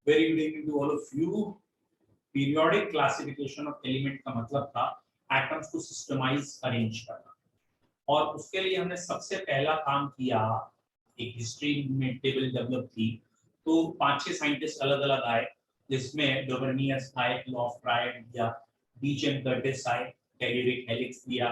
Very good evening to all of you. Periodic classification of element का मतलब था atoms को सिस्टमाइज अरेंज करना, और उसके लिए हमने सबसे पहला काम किया, एक हिस्ट्री में टेबल डेवलप की। तो 5-6 साइंटिस्ट अलग अलग आए, जिसमें डोवर्नियस आए, लॉ ऑफ प्रायर दिया, बीच एंड कर्टिस आए, टेलिरिक हेलिक्स दिया,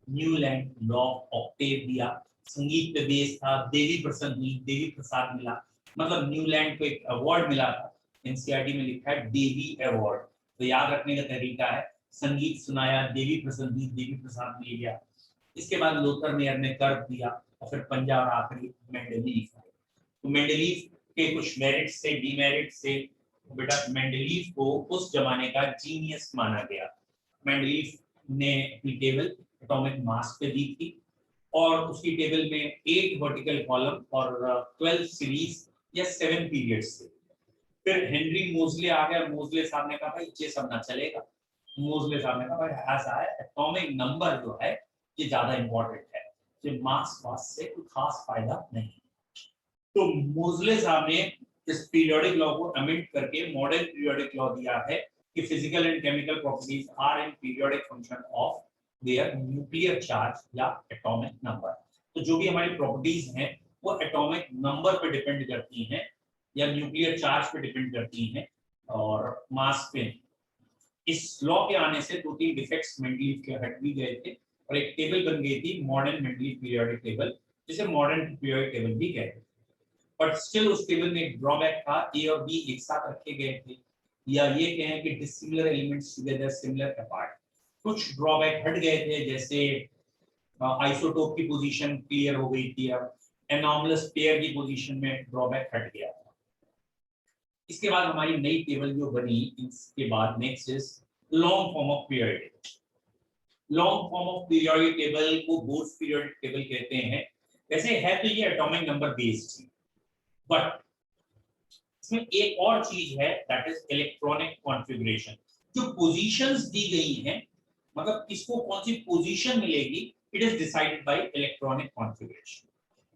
न्यूलैंड लॉ ऑफ ऑक्टेव दिया, संगीत पे बेस था, देवी प्रसाद मिला, मतलब न्यूलैंड को एक अवार्ड मिला था। एनसीईआरटी में लिखा है देवी अवार्ड, तो याद रखने का तरीका है संगीत सुनाया, देवी प्रसाद ले गया। इसके बाद लोथर मेयर ने कर्व दिया, और फिर पंजा और आखिरी मेंडलीफ। तो मेंडलीफ के कुछ मेरिट्स से, डीमेरिट्स से, बेटा मेंडलीफ को उस जमाने का जीनियस माना गया। मेंडलीफ ने अपनी टेबल एटॉमिक मास पे दी थी, और उसकी टेबल में 8 वर्टिकल कॉलम और 12 सीरीज या 7 पीरियड्स थे। फिर हेनरी मोजले आ गया। मोजले साहब ने कहा भाई ये सब ना चलेगा। मोजले साहब ने कहा भाई ऐसा है, एटॉमिक नंबर जो है ये ज्यादा इंपॉर्टेंट है, तो मास से कोई खास फायदा नहीं। तो मोजले साहब ने इस पीरियोडिक लॉ को अमेंड करके मॉडर्न पीरियोडिक लॉ दिया है कि physical and chemical properties are in periodic function of their nuclear charge या एटॉमिक नंबर। तो जो भी हमारी प्रॉपर्टीज हैं वो एटॉमिक नंबर पे डिपेंड करती हैं या न्यूक्लियर चार्ज पे डिपेंड करती हैं और मास पे। इस लॉ के आने से 2-3 डिफेक्ट्स मेंडलीफ के हट भी गए थे, और एक टेबल बन गई थी मॉडर्न मेंडलीफ पीरियोडिक टेबल, जिसे मॉडर्न पीरियोडिक टेबल भी कहते हैं। बट स्टिल उस टेबल में एक ड्रॉबैक था, ए और बी एक साथ रखे गए थे, या ये कहें कि dissimilar elements together similar apart. कुछ ड्रॉबैक हट गए थे, जैसे आइसोटोप की पोजीशन क्लियर हो गई थी, अब एनॉमलस पेयर की पोजीशन में ड्रॉबैक हट गया था। इसके बाद हमारी नई टेबल जो बनी, इसके बाद next is long form of periodic. Long form of periodic table को बोर्स पीरियोडिक टेबल कहते हैं। वैसे है तो ये एटॉमिक नंबर बेस्ड थी, बट इसमें एक और चीज है, दैट इज इलेक्ट्रॉनिक कॉन्फ़िगरेशन। जो पोजीशंस दी गई हैं, मतलब किसको कौन सी पोजीशन मिलेगी, it is decided by electronic configuration.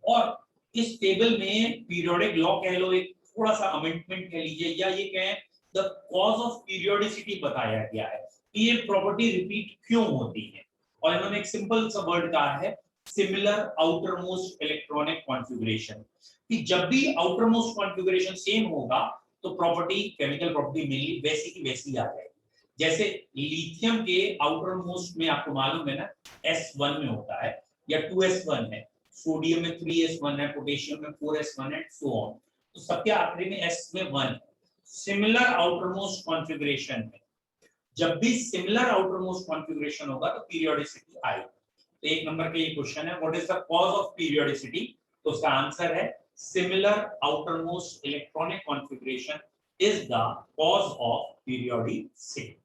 और इस टेबल में पीरियोडिक लॉ कह लो, एक थोड़ा सा अमेंडमेंट कह लीजिए, या ये कहें द कॉज ऑफ पीरियोडिसिटी बताया गया है कि ये प्रॉपर्टी रिपीट क्यों होती है। और इन्होंने एक सिंपल सा वर्ड कहा है, similar outer most electronic configuration, कि जब भी आउटर मोस्ट कॉन्फ़िगरेशन सेम होगा तो प्रॉपर्टी, केमिकल प्रॉपर्टी मेनली वैसी की वैसी आ जाएगी। जैसे लिथियम के आउटर मोस्ट में आपको मालूम है ना, S1 में होता है या 2S1 है, सोडियम में 3S1 है, पोटेशियम में 4S1 है, सो ऑन। तो सबके आखिरी में S में 1 है। सिमिलर आउटर मोस्ट कॉन्फ़िगरेशन है, जब भी सिमिलर आउटर मोस्ट कॉन्फ़िगरेशन होगा तो पीरियोडिसिटी आएगी। तो एक नंबर का ये क्वेश्चन है, what is the cause of periodicity, तो उसका आंसर है similar outer most electronic configuration is the cause of periodicity.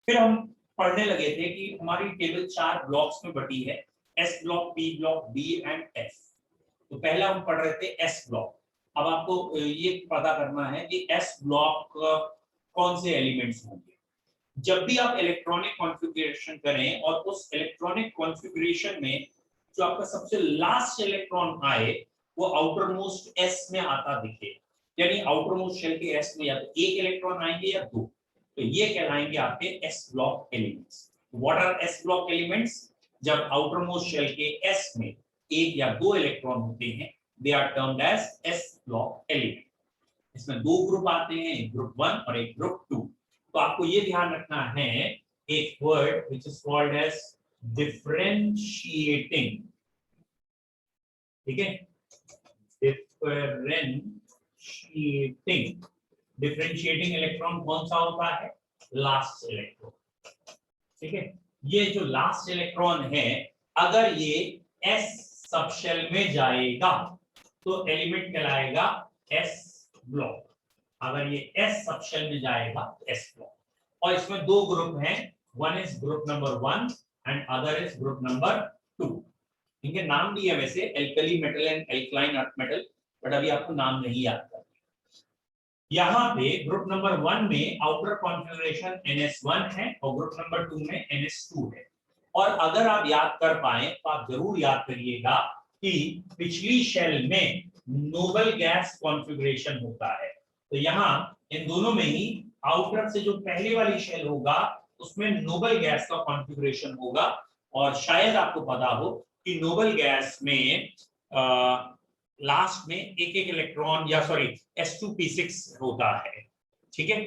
फिर हम पढ़ने लगे थे कि हमारी टेबल 4 ब्लॉक्स में बटी है, S block, P block, D and F. तो पहला हम पढ़ रहे थे एस ब्लॉक। अब आपको ये पता करना है कि एस ब्लॉक कौन से एलिमेंट्स होंगे। जब भी आप इलेक्ट्रॉनिक कॉन्फ़िगरेशन करें और उस इलेक्ट्रॉनिक कॉन्फ़िगरेशन में जो आपका सबसे लास्ट इलेक्ट्रॉन आए वो आउटर मोस्ट एस में आता दिखे, यानी आउटर मोस्ट शेल के एस में या तो एक इलेक्ट्रॉन आएंगे या 2, तो ये कहलाएंगे आपके S block elements. What are S block elements? जब आउटर मोस्ट शेल के एस में एक या 2 इलेक्ट्रॉन होते हैं, they are termed as S block element. इसमें 2 ग्रुप आते हैं, एक ग्रुप 1 और एक ग्रुप 2। तो आपको ये ध्यान रखना है, एक word which is called as differentiating, ठीक है, डिफरेंशिएटिंग इलेक्ट्रॉन कौन सा होता है? लास्ट इलेक्ट्रॉन, ठीक है। ये जो लास्ट इलेक्ट्रॉन है, अगर ये एस सबशेल में जाएगा तो एलिमेंट कहलाएगा एस ब्लॉक। अगर ये एस सबशेल में जाएगा तो एस ब्लॉक। और इसमें 2 ग्रुप हैं, one is group number 1 and other is group number 2। इनके नाम भी है वैसे, alkali metal and alkaline earth metal, but अभी आपको नाम नहीं याद करना। यहाँ पे ग्रुप नंबर 1 में आउटर कॉन्फ़िगरेशन NS1 है और ग्रुप नंबर 2 में NS2 है। और अगर आप याद कर पाए तो आप जरूर याद करिएगा कि पिछली शेल में नोबल गैस कॉन्फ़िगरेशन होता है, तो यहाँ इन दोनों में ही आउटर से जो पहले वाली शेल होगा उसमें नोबल गैस का कॉन्फ़िगरेशन होगा, और शायद आपको पता हो कि नोबल गैस में लास्ट में एक एक इलेक्ट्रॉन या सॉरी S2P6 होता है। ठीक है,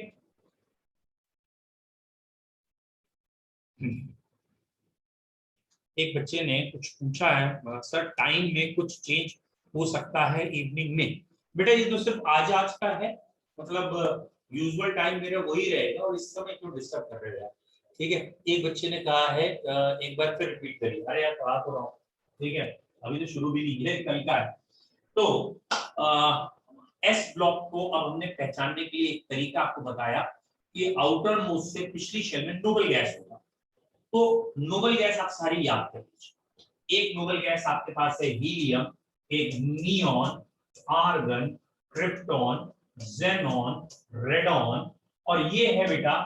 एक बच्चे ने कुछ पूछा है सर टाइम में कुछ चेंज हो सकता है इवनिंग में। बेटा ये तो सिर्फ आज का है, मतलब यूजुअल टाइम मेरा वही रहेगा और इस समय क्यों डिस्टर्ब कर रहे हैं। ठीक है, एक बच्चे ने कहा है एक बार फिर रिपीट करिए। अरे यार कहा तो रहा हूँ, ठीक है अभी तो शुरू भी नहीं है, कल का है। तो एस ब्लॉक को अब हमने पहचानने के लिए एक तरीका आपको बताया कि आउटर मोस्ट से पिछली शेल में नोबल गैस होगा। तो नोबल गैस आप सारी याद कर लीजिए। एक नोबल गैस आपके पास है हीलियम, एक neon, argon, krypton, xenon, radon, और ये है बेटा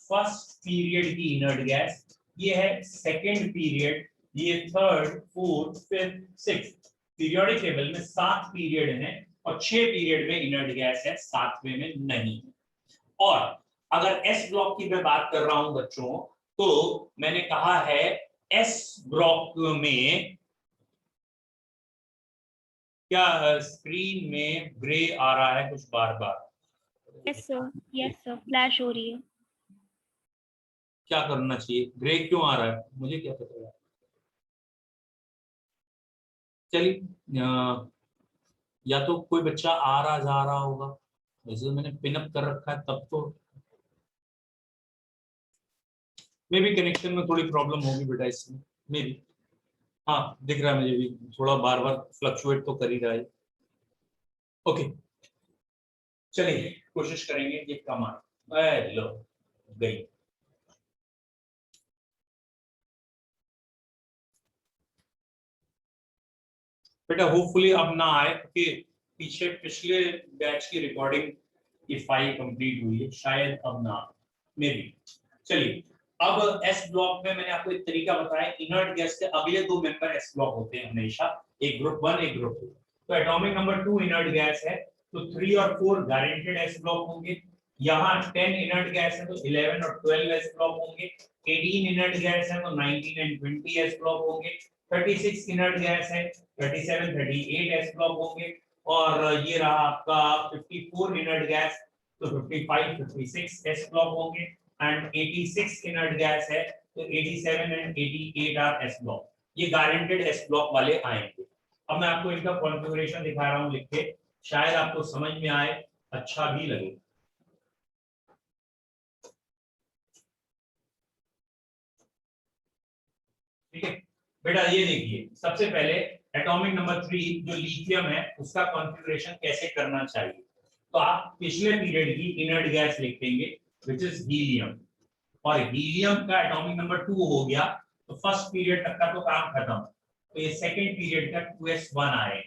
फर्स्ट पीरियड की इनर्ट गैस, ये है सेकेंड पीरियड, ये third, fourth, fifth, sixth. Periodic table में 7 पीरियड हैं और 6 पीरियड में इनर्ट गैस है, 7वें में नहीं। और अगर एस ब्लॉक की मैं बात कर रहा हूं बच्चों, तो मैंने कहा है एस ब्लॉक में क्या स्क्रीन में ग्रे आ रहा है कुछ बार बार? यस सर फ्लैश हो रही है। क्या करना चाहिए, ग्रे क्यों आ रहा है मुझे क्या पता है। चलिए या तो कोई बच्चा आ रहा जा रहा होगा, वैसे मैंने पिनअप कर रखा है तब तो मे भी कनेक्शन में थोड़ी प्रॉब्लम होगी बेटा इसमें, मे भी। हाँ दिख रहा है मुझे भी, थोड़ा बार बार फ्लक्चुएट तो कर ही रहा है। ओके चलिए कोशिश करेंगे ये कम आए। लो गई। बेटा होपफुली अब ना आए, क्योंकि पीछे पिछले बैच की रिकॉर्डिंग की फाइल कंप्लीट हुई है, शायद अब ना मे भी। चलिए अब एस ब्लॉक में मैंने आपको एक तरीका बताया, इनर्ट गैस के अगले 2 मेंबर एस ब्लॉक होते हैं हमेशा, एक ग्रुप 1 एक ग्रुप 2। तो एटॉमिक नंबर 2 इनर्ट गैस है तो 3 और 4 गारंटेड एस ब्लॉक होंगे। यहाँ 10 इनर्ट गैस है तो 11 और 12 एस ब्लॉक होंगे। 18 इनर्ट गैस है तो 19 एंड 20 एस ब्लॉक होंगे। 36 इनर्ट गैस है 37 38 एस ब्लॉक होंगे। और ये रहा आपका 54 इनर्ट गैस तो 55 56 एस ब्लॉक होंगे। एंड 86 इनर्ट गैस है तो 87 एंड 88 आर एस ब्लॉक। ये गारंटेड एस ब्लॉक वाले आएंगे। अब मैं आपको इनका कॉन्फ़िगरेशन दिखा रहा हूं लिख के, शायद आपको समझ में आए, अच्छा भी लगे। ठीक है बेटा ये देखिए, सबसे पहले एटॉमिक नंबर 3 जो लिथियम है उसका कॉन्फ़िगरेशन कैसे करना चाहिए। तो आप पिछले पीरियड की इनर्ट गैस लिख देंगे व्हिच इज हीलियम, और हीलियम का एटॉमिक नंबर 2 हो गया तो फर्स्ट पीरियड तक का तो काम खत्म, तो ये सेकंड पीरियड का 2s1 आए।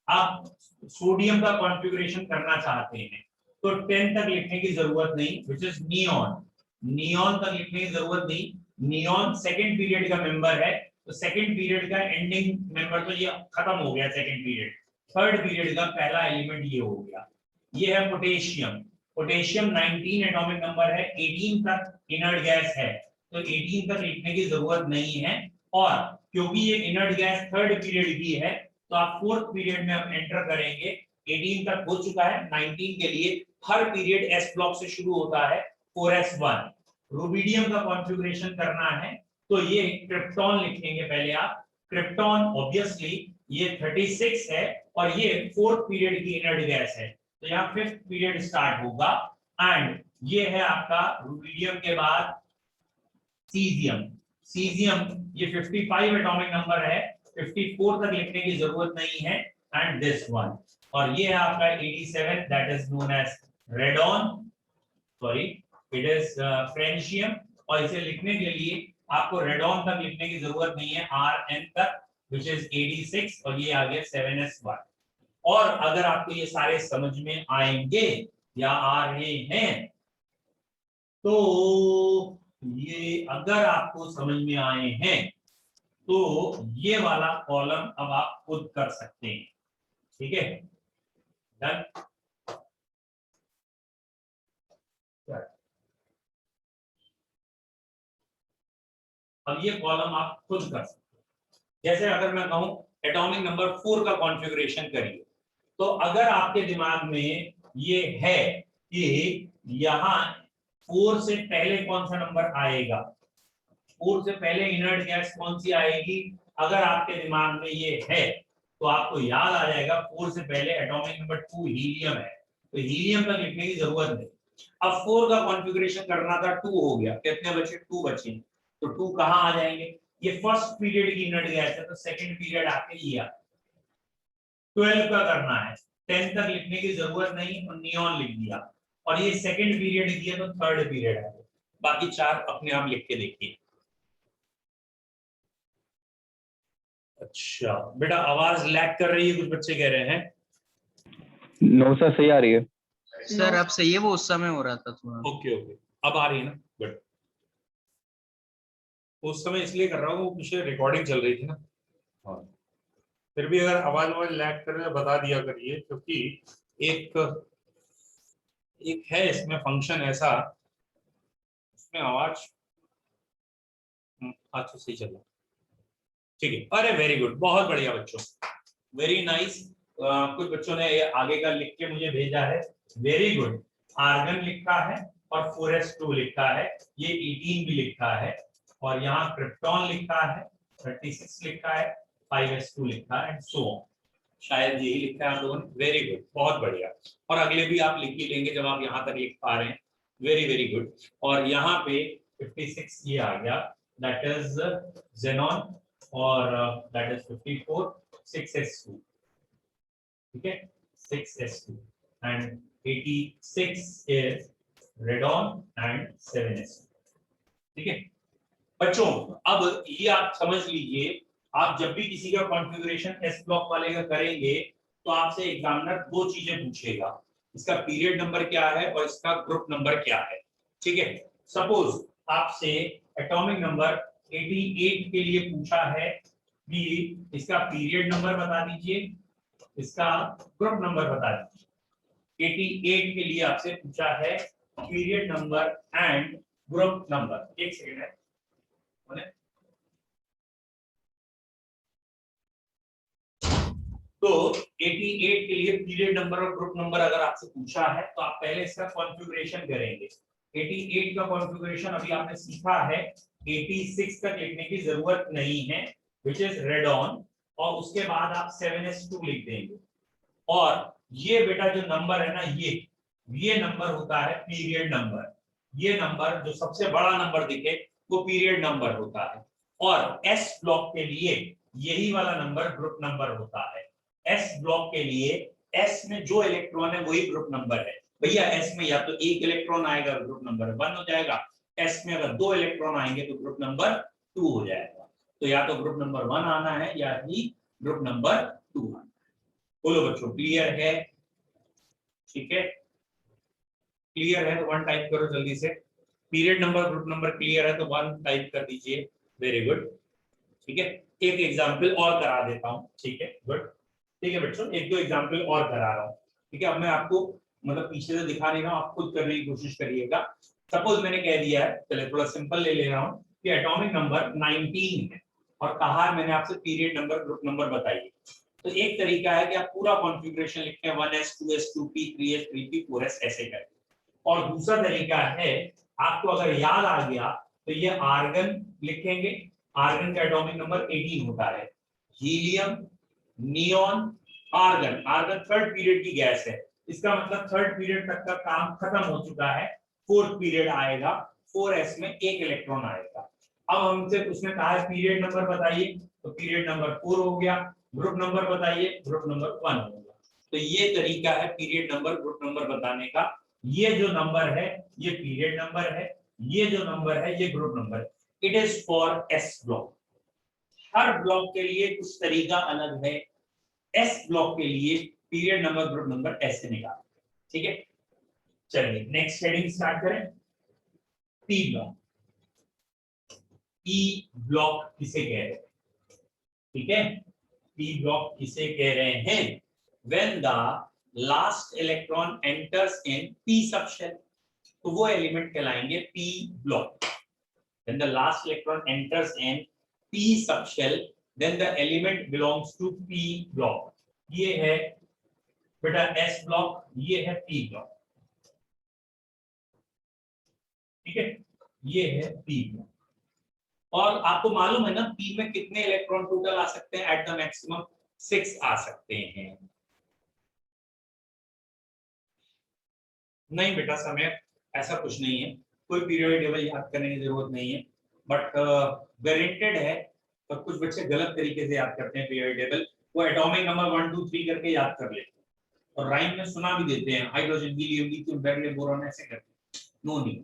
आप सोडियम का कॉन्फ़िगरेशन करना चाहते हैं तो 10 तक लिखने की जरूरत नहीं, व्हिच इज नियॉन। नियॉन तक लिखने की जरूरत नहीं, नियॉन सेकंड पीरियड का मेंबर है तो सेकंड पीरियड का एंडिंग मेंबर तो ये खत्म हो गया सेकंड पीरियड। थर्ड पीरियड का पहला एलिमेंट ये हो गया। ये है पोटेशियम। पोटेशियम 19 एटॉमिक नंबर है, 18 तक इनर्ट गैस है तो 18 तक लिखने की जरूरत नहीं है। और क्योंकि ये इनर्ट गैस थर्ड पीरियड की है तो आप फोर्थ पीरियड में आप एंटर करेंगे। 18 तक हो चुका है, 19 के लिए हर पीरियड एस ब्लॉक से शुरू होता है 4s1। रुबिडियम का कॉन्फ़िगरेशन करना है तो ये क्रिप्टॉन लिखेंगे पहले आप। क्रिप्टॉन ऑब्वियसली ये 36 है और ये फोर्थ पीरियड की इनर्ट गैस है तो यहाँ फिफ्थ पीरियड स्टार्ट होगा। एंड ये है आपका रुबिडियम के बाद सीजियम। सीजियम ये 55 एटॉमिक नंबर है, 54 तक लिखने की जरूरत नहीं है। एंड दिस वन, और ये है आपका 87 that is known as radon, sorry it is francium. और इसे लिखने के लिए आपको रेडॉन तक लिखने की जरूरत नहीं है, Rn तक which is 86, और ये आ गया 7s1। और अगर आपको ये सारे समझ में आएंगे या आ रहे हैं तो ये अगर आपको समझ में आए हैं तो ये वाला कॉलम अब आप खुद कर सकते हैं। ठीक है डन। अब ये कॉलम आप खुद कर सकते हो। जैसे अगर मैं कहूं एटॉमिक नंबर 4 का कॉन्फ़िगरेशन करिए, तो अगर आपके दिमाग में ये है कि यहाँ 4 से पहले कौन सा नंबर आएगा, 4 से पहले इनर्ट गैस कौन सी आएगी, अगर आपके दिमाग में ये है तो आपको याद आ जाएगा 4 से पहले एटॉमिक नंबर 2 हीलियम है, तो हीलियम तक लिखने की जरूरत नहीं। अब 4 का कॉन्फ़िगरेशन करना था, 2 हो गया, कितने बचे, 2 बचे, तो 2 कहां आ जाएंगे, ये फर्स्ट पीरियड की इनर्ट गैस है, तो सेकंड पीरियड आके ये आ 12 का करना है, 10 तक लिखने की जरूरत नहीं और नियॉन लिख दिया, और ये सेकंड पीरियड किया तो थर्ड पीरियड है, बाकी 4 अपने आप लिख के देखिए। अच्छा बेटा आवाज लैग कर रही है, कुछ बच्चे कह रहे हैं। नो सर, सही आ रही है सर। अब सही है, वो उस समय हो रहा था थोड़ा। ओके ओके, अब आ रही है ना, गुड। उस समय इसलिए कर रहा हूँ, पीछे रिकॉर्डिंग चल रही थी ना। हाँ, फिर भी अगर आवाज लैग कर रहे बता दिया करिए, क्योंकि एक है इसमें फंक्शन ऐसा, इसमें आवाज अच्छा सही चल रहा, ठीक है। अरे वेरी गुड, बहुत बढ़िया बच्चों, वेरी नाइस। कुछ बच्चों ने ये आगे का लिख के मुझे भेजा है, वेरी गुड। आर्गन लिखा है और 4s2 लिखा है, ये 18 भी लिखा है, और यहाँ क्रिप्टॉन लिखा है, 36 लिखा है, 5s2 लिखा है, एंड सो ऑन। शायद यही लिखा है आप लोगों ने, वेरी गुड, बहुत बढ़िया। और अगले भी आप लिख ही लेंगे जब आप यहाँ तक लिख पा रहे हैं, वेरी वेरी गुड। और यहाँ पे 56 ये आ गया, दैट इज xenon, और दैट इज 54, 6s2, ठीक है, 6s2, and 86 is radon and 7s2, ठीक है बच्चों। अब ये आप समझ लीजिए, आप जब भी किसी का कॉन्फ़िगरेशन एस ब्लॉक वाले का करेंगे तो आपसे एग्जामिनर 2 चीजें पूछेगा, इसका पीरियड नंबर क्या है और इसका ग्रुप नंबर क्या है, ठीक है। सपोज आपसे एटॉमिक नंबर 88 के लिए पूछा है कि इसका पीरियड नंबर बता दीजिए, इसका ग्रुप नंबर बता दीजिए। 88 के लिए आपसे पूछा है period number and group number. एक सेकंड है, तो 88 के लिए पीरियड नंबर और ग्रुप नंबर अगर आपसे पूछा है तो आप पहले इसका कॉन्फ़िगरेशन करेंगे। 88 का कॉन्फ़िगरेशन अभी आपने सीखा है, 86 तक लिखने की जरूरत नहीं है, विच इज रेडॉन, और उसके बाद आप 7s2 लिख देंगे। और ये बेटा जो नंबर है ना, ये नंबर होता है पीरियड नंबर, ये नंबर जो सबसे बड़ा नंबर दिखे वो पीरियड नंबर होता है, और एस ब्लॉक के लिए यही वाला नंबर ग्रुप नंबर होता है। एस ब्लॉक के लिए एस में जो इलेक्ट्रॉन है वही ग्रुप नंबर है भैया, एस में या तो एक इलेक्ट्रॉन आएगा ग्रुप नंबर 1 हो जाएगा, एस में अगर 2 इलेक्ट्रॉन आएंगे तो ग्रुप नंबर 2 हो जाएगा, तो या तो ग्रुप नंबर 1 आना है या ही ग्रुप नंबर 2 आना है। बोलो बच्चों क्लियर है, ठीक है, क्लियर है तो 1 टाइप करो जल्दी से, period number group number clear है तो 1 टाइप कर दीजिए, वेरी गुड, ठीक है। एक एग्जांपल और करा देता हूं, ठीक है, गुड, ठीक है बच्चों, 1-2 एग्जांपल और करा रहा हूं, ठीक है। अब मैं आपको मतलब पीछे से दिखा नहीं रहा हूं, आप खुद करने की कोशिश करिएगा। सपोज मैंने कह दिया है, चलिए थोड़ा सिंपल ले ले रहा हूं कि एटॉमिक नंबर 19 है और कहा है मैंने आपसे पीरियड नंबर ग्रुप नंबर बताइए, तो एक तरीका है कि आप पूरा कॉन्फ़िगरेशन लिखते हैं 1s 2s 2p 3s 3p 4s ऐसे करके, और दूसरा तरीका है आपको अगर याद आ गया तो ये आर्गन लिखेंगे, आर्गन का एटॉमिक नंबर 18 होता है, helium, neon, argon, argon third period की गैस है, इसका मतलब थर्ड पीरियड तक का काम खत्म हो चुका है, फोर्थ पीरियड आएगा, 4s में एक इलेक्ट्रॉन आएगा। अब हमसे उसने कहा है पीरियड नंबर बताइए, तो पीरियड नंबर 4 हो गया, ग्रुप नंबर बताइए, ग्रुप नंबर 1 हो गया। तो ये तरीका है पीरियड नंबर ग्रुप नंबर बताने का, ये जो नंबर है ये पीरियड नंबर है, ये जो नंबर है ये ग्रुप नंबर है, it is for S block. Her block के लिए कुछ तरीका अलग है, एस ब्लॉक के लिए पीरियड नंबर ग्रुप नंबर ऐसे निकाल, ठीक है। चलिए नेक्स्ट हेडिंग स्टार्ट करें, पी ब्लॉक। पी ब्लॉक किसे कह रहे हैं, ठीक है, पी ब्लॉक किसे कह रहे हैं, when the last electron enters in P subshell, तो वो एलिमेंट कहलाएंगे P block. when the last electron enters an p subshell then the element belongs to p block. ये है बेटा s ब्लॉक, ये है p ब्लॉक, ठीक है, ये है p ब्लॉक। और आपको मालूम है ना p में कितने इलेक्ट्रॉन टोटल आ सकते हैं? एट द मैक्सिमम 6 आ सकते हैं। नहीं बेटा समय ऐसा कुछ नहीं है, कोई पीरियोडिक टेबल याद करने की जरूरत नहीं है, बट वेरिएंटेड है तो कुछ बच्चे गलत तरीके से याद करते हैं पीरियोडिक टेबल, वो एटॉमिक नंबर 1 2 3 करके याद कर लेते हैं और राइम में सुना भी देते हैं hydrogen helium lithium beryllium boron ऐसे करते हैं। नो नहीं,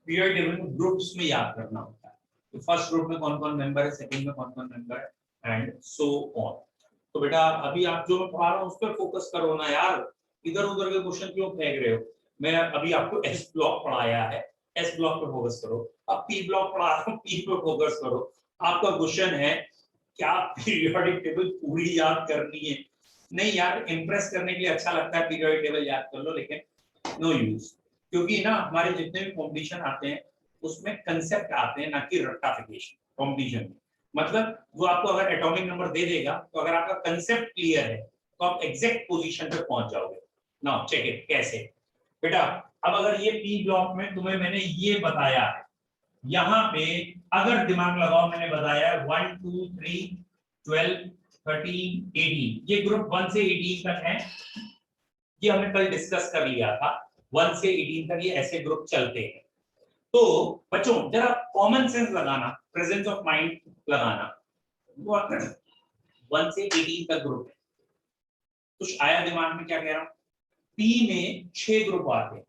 पीरियोडिक टेबल में ग्रुप्स में याद करना होता है, तो फर्स्ट ग्रुप में कौन-कौन मेंबर है, सेकंड में कौन-कौन मेंबर है एंड सो ऑन। तो बेटा अभी आप जो मैं पढ़ा रहा हूं उस पर फोकस करो ना यार, इधर-उधर के क्वेश्चन क्यों फेंक रहे हो? मैं अभी आपको एस ब्लॉक पढ़ाया है, एस ब्लॉक पे फोकस करो। अब पी ब्लॉक पढ़ा रहा हूं, पी पे फोकस करो। आपका क्वेश्चन है क्या पीरियोडिक टेबल पूरी याद करनी है? नहीं यार, इंप्रेस करने के लिए अच्छा लगता है पीरियोडिक टेबल याद कर लो, लेकिन नो यूज, क्योंकि ना हमारे जितने भी कॉम्पिटिशन आते हैं उसमें कंसेप्ट आते हैं ना कि रट्टाफिकेशन। कॉम्पिटिशन में मतलब वो आपको अगर एटॉमिक नंबर दे देगा तो अगर आपका कंसेप्ट क्लियर है तो आप एग्जैक्ट पोजीशन पे पहुंच जाओगे। नाउ चेक इट कैसे बेटा। अब अगर ये पी ब्लॉक में तुम्हें मैंने ये बताया है, यहाँ पे अगर दिमाग लगाओ, मैंने बताया 1 2 3 12 13 18, ये ग्रुप 1 से 18 तक है, ये हमने कल डिस्कस कर लिया था। 1 से 18 तक ये ऐसे ग्रुप चलते हैं। तो बच्चों जरा कॉमन सेंस लगाना, प्रेजेंस ऑफ माइंड लगाना। 1 से 18 तक ग्रुप है, कुछ आया दिमाग में? क्या कह रहा हूं? पी में 6 ग्रुप आते हैं,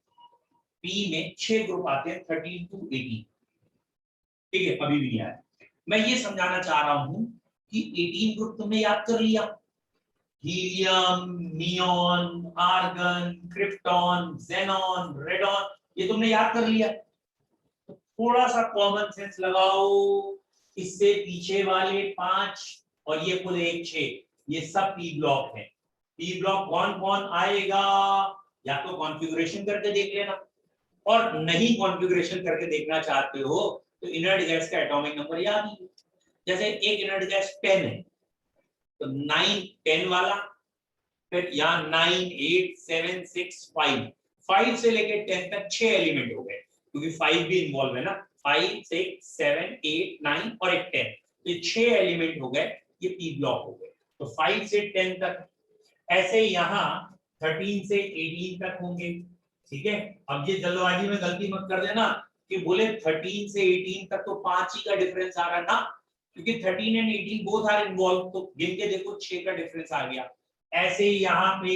पी में 6 ग्रुप आते हैं 13 to 18, ठीक है, अभी भी नहीं आया। मैं ये समझाना चाह रहा हूं कि 18 ग्रुप तुमने याद कर लिया, helium, neon, argon, krypton, xenon, radon, ये तुमने याद कर लिया। तो थोड़ा सा कॉमन सेंस लगाओ, इससे पीछे वाले 5 और ये कुल 1 6, ये सब पी ब्लॉक है। पी ब्लॉक कौन कौन आएगा या तो कॉन्फ़िगरेशन करके देख लेना, और नहीं कॉन्फ़िगरेशन करके देखना चाहते हो तो इनर्ट गैस का एटॉमिक नंबर याद कीजिए। जैसे एक इनर्ट गैस 10 है तो 9 10 वाला, फिर यहाँ 9 8 7 6 5 से लेके 10 तक 6 एलिमेंट हो गए, क्योंकि 5 भी इन्वॉल्व है ना, 5 6 7 8 9 और एक 10, ये 6 एलिमेंट हो गए, ये पी ब्लॉक हो गए। तो 5 से 10 तक, ऐसे यहाँ 13 से 18 तक होंगे, ठीक है। अब ये जल्दबाजी में गलती मत कर देना कि बोले 13 से 18 तक तो 5 ही का डिफरेंस आ रहा ना, क्योंकि 13 एंड 18 बोथ आर इन्वॉल्व, तो गिन के देखो 6 का डिफरेंस आ गया। ऐसे ही यहाँ पे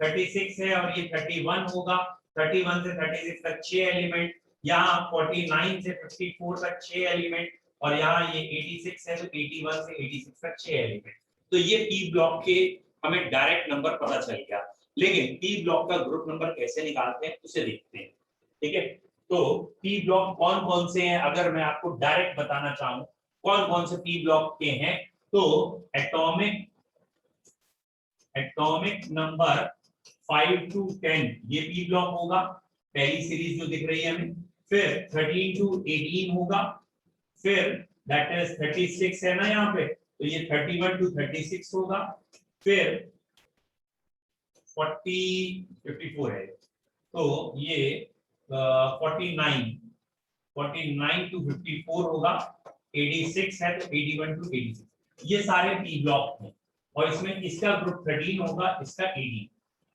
36 है और ये 31 होगा, 31 से 36 तक 6 एलिमेंट, यहाँ 49 से 54 तक 6 एलिमेंट, और यहाँ ये 86 है तो 81 से 86 तक 6 एलिमेंट। तो ये पी ब्लॉक के हमें डायरेक्ट नंबर पता चल गया, लेकिन पी ब्लॉक का ग्रुप नंबर कैसे निकालते हैं उसे देखते हैं, ठीक है। तो पी ब्लॉक कौन कौन से हैं, अगर मैं आपको डायरेक्ट बताना चाहूं कौन कौन से पी ब्लॉक के हैं, तो एटॉमिक नंबर 5 to 10 ये पी ब्लॉक होगा, पहली सीरीज जो दिख रही है हमें। फिर 13 to 18 होगा, फिर दैट इज 36 है ना यहाँ पे, तो ये 31 to 36 होगा, फिर 54 है तो ये 49 to 54 होगा, 86 है तो 81 to 86, ये सारे पी ब्लॉक हैं, और इसमें इसका ग्रुप 13 होगा, इसका 18।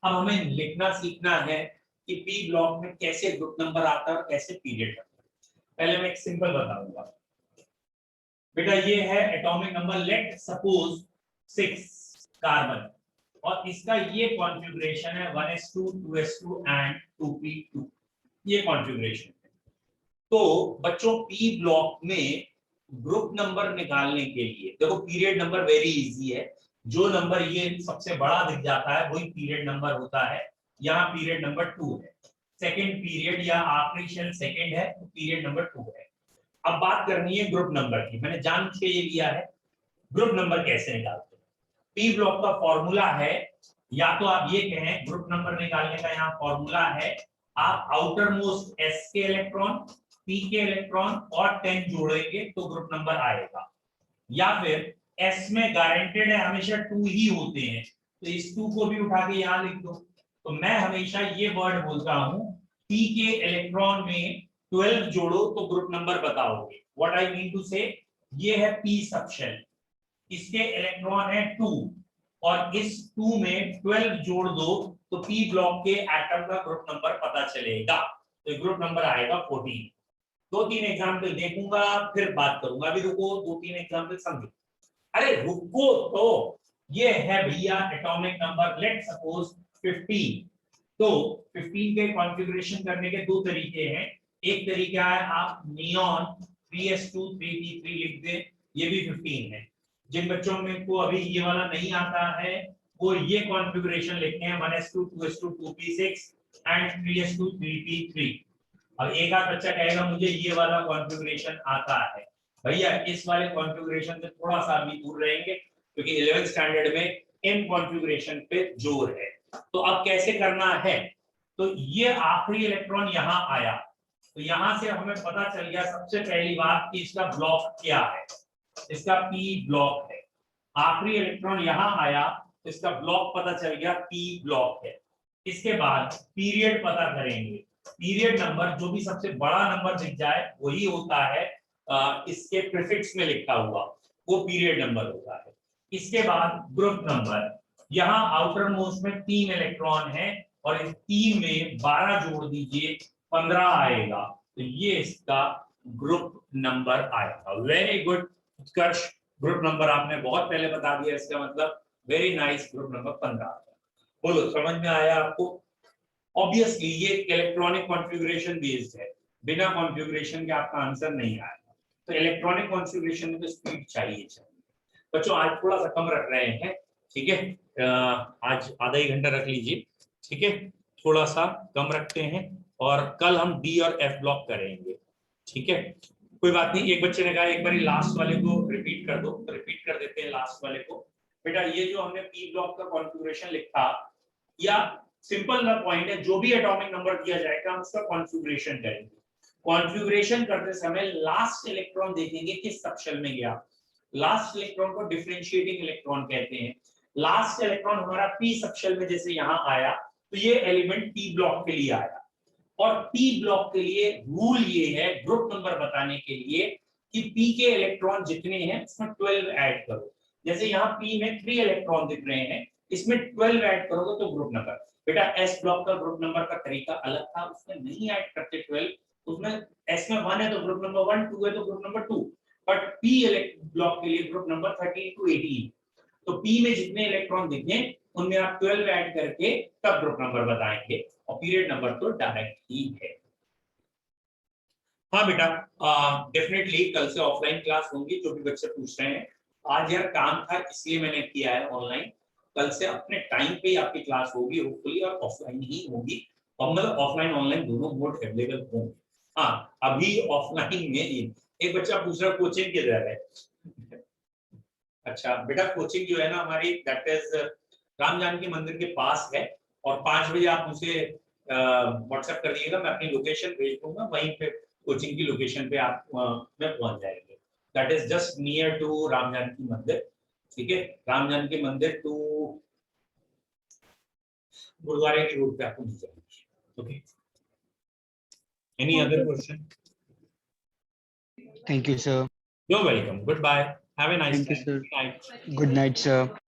अब हमें लिखना सीखना है कि पी ब्लॉक में कैसे ग्रुप नंबर आता है और कैसे पीरियड आता है। पहले मैं एक सिंपल बताऊंगा बेटा, ये है atomic number, let suppose 6 carbon, और इसका ये कॉन्फ़िगरेशन है 1s2 2s2 एंड 2p2, ये कॉन्फ़िगरेशन है। तो बच्चों पी ब्लॉक में ग्रुप नंबर निकालने के लिए देखो, पीरियड नंबर वेरी इजी है, जो नंबर ये सबसे बड़ा दिख जाता है वही पीरियड नंबर होता है। यहाँ पीरियड नंबर 2 है, सेकंड पीरियड या आखिरी शेल सेकंड है तो पीरियड नंबर 2 है। अब बात करनी है ग्रुप नंबर की, मैंने जानबूझ के ये लिया है। ग्रुप नंबर कैसे निकालते हैं? पी ब्लॉक का फॉर्मूला है, या तो आप ये कहें ग्रुप नंबर निकालने का यहाँ फॉर्मूला है, आप आउटर मोस्ट s के इलेक्ट्रॉन p के इलेक्ट्रॉन और 10 जोड़ेंगे तो ग्रुप नंबर आएगा, या फिर s में गारंटेड है हमेशा 2 ही होते हैं, तो इस 2 को भी उठा के यहाँ लिख दो। तो मैं हमेशा ये वर्ड बोलता हूँ, p के इलेक्ट्रॉन में 12 जोड़ो तो ग्रुप नंबर बताओगे। व्हाट आई मीन टू से, ये है p सबशेल, इसके इलेक्ट्रॉन है 2 और इस 2 में 12 जोड़ दो तो p ब्लॉक के एटम का ग्रुप नंबर पता चलेगा, तो ग्रुप नंबर आएगा 14। 2-3 एग्जांपल देखूंगा फिर बात करूंगा, अभी रुको 2-3 एग्जांपल समझो। अरे रुको, तो ये है भैया एटॉमिक नंबर, लेट सपोज 15। तो 15 के कॉन्फ़िगरेशन करने के 2 तरीके हैं। एक तरीका है आप नियॉन 3s2 3p3 लिख दे, ये भी 15 है। जिन बच्चों में को अभी ये वाला नहीं आता है वो ये कॉन्फ़िगरेशन लिखते हैं 1s2 2s2 2p6 and 3s2 3p3। अब एक आध बच्चा कहेगा मुझे ये वाला कॉन्फ़िगरेशन आता है, भैया इस वाले कॉन्फ़िगरेशन से थोड़ा सा भी दूर रहेंगे क्योंकि 11th स्टैंडर्ड में इन कॉन्फ़िगरेशन पे जोर है। तो अब कैसे करना है, तो ये आखिरी इलेक्ट्रॉन यहाँ आया, तो यहाँ से हमें पता चल गया सबसे पहली बात कि इसका ब्लॉक क्या है, इसका p ब्लॉक है। आखिरी इलेक्ट्रॉन यहाँ आया तो इसका ब्लॉक पता चल गया, p ब्लॉक है। इसके बाद पीरियड पता करेंगे, पीरियड नंबर जो भी सबसे बड़ा नंबर दिख जाए वही होता है इसके प्रीफिक्स में लिखा हुआ, वो पीरियड नंबर होता है। इसके बाद ग्रुप नंबर, यहाँ आउटर मोस्ट में 3 इलेक्ट्रॉन है और इस 3 में 12 जोड़ दीजिए 15 आएगा, तो ये इसका ग्रुप नंबर आएगा। वेरी गुड उत्कर्ष, ग्रुप नंबर आपने बहुत पहले बता दिया, इसका मतलब वेरी नाइस, ग्रुप नंबर 15। बोलो समझ में आया आपको? ऑब्वियसली ये इलेक्ट्रॉनिक कॉन्फ़िगरेशन बेस्ड है, बिना कॉन्फ़िगरेशन के आपका आंसर नहीं आएगा। तो इलेक्ट्रॉनिक कॉन्फ़िगरेशन में तो स्पीड चाहिए। बच्चों आज थोड़ा सा कम रख रहे हैं, ठीक है, आज आधा ही घंटा रख लीजिए, ठीक है, थोड़ा सा कम रखते हैं और कल हम डी और एफ ब्लॉक करेंगे, ठीक है, कोई बात नहीं। एक बच्चे ने कहा एक बार लास्ट वाले को रिपीट कर दो, तो रिपीट कर देते हैं लास्ट वाले को। बेटा ये जो हमने पी ब्लॉक का कॉन्फ़िगरेशन लिखा, या सिंपल ना पॉइंट है, जो भी एटॉमिक नंबर दिया जाएगा हम उसका कॉन्फ़िगरेशन करेंगे। कॉन्फ़िगरेशन करते समय लास्ट इलेक्ट्रॉन देखेंगे किस सबशेल में गया। लास्ट इलेक्ट्रॉन को डिफरेंशिएटिंग इलेक्ट्रॉन कहते हैं। लास्ट इलेक्ट्रॉन हमारा पी सबशेल में जैसे यहाँ आया तो ये एलिमेंट पी ब्लॉक के लिए आया, और पी ब्लॉक के लिए रूल ये है ग्रुप नंबर बताने के लिए कि पी के इलेक्ट्रॉन जितने हैं उसमें 12 ऐड करो। जैसे यहाँ पी में 3 इलेक्ट्रॉन दिख रहे हैं, इसमें 12 ऐड करोगे तो ग्रुप नंबर। बेटा एस ब्लॉक का ग्रुप नंबर का तरीका अलग था, उसमें नहीं ऐड करते 12, उसमें एस में 1 है तो ग्रुप नंबर 1, 2 है तो group number 2, but P block के लिए ग्रुप नंबर 13 to 18। तो पी में जितने इलेक्ट्रॉन दिखे उनमें आप 12 ऐड करके तब ग्रुप नंबर बताएंगे, और पीरियड नंबर तो डायरेक्ट ही है। हाँ बेटा डेफिनेटली कल से ऑफलाइन क्लास होंगी, जो भी बच्चे पूछ रहे हैं। आज यार काम था इसलिए मैंने किया है ऑनलाइन, कल से अपने टाइम पे आपकी क्लास होगी होपफुली, और ऑफलाइन ही होगी, और मतलब ऑफलाइन ऑनलाइन दोनों मोड अवेलेबल होंगे। हाँ अभी ऑफलाइन में एक बच्चा पूछ रहा कोचिंग किधर है। अच्छा बेटा कोचिंग जो है ना हमारी, दैट इज राम जानकी मंदिर के पास है, और 5 बजे आप मुझे व्हाट्सएप कर दीजिएगा, मैं अपनी लोकेशन भेज दूंगा, वहीं पे कोचिंग की लोकेशन पे आप में पहुंच जाएंगे। That is just near to Ram Janaki Mandir, ठीक है, राम जानकी मंदिर टू गुरुद्वारे की रोड पे आपको मिल जाएगी। Okay, any other question? Thank you, sir. You're welcome. Goodbye. Have a nice Thank you, time. sir. Good night. Good night, sir.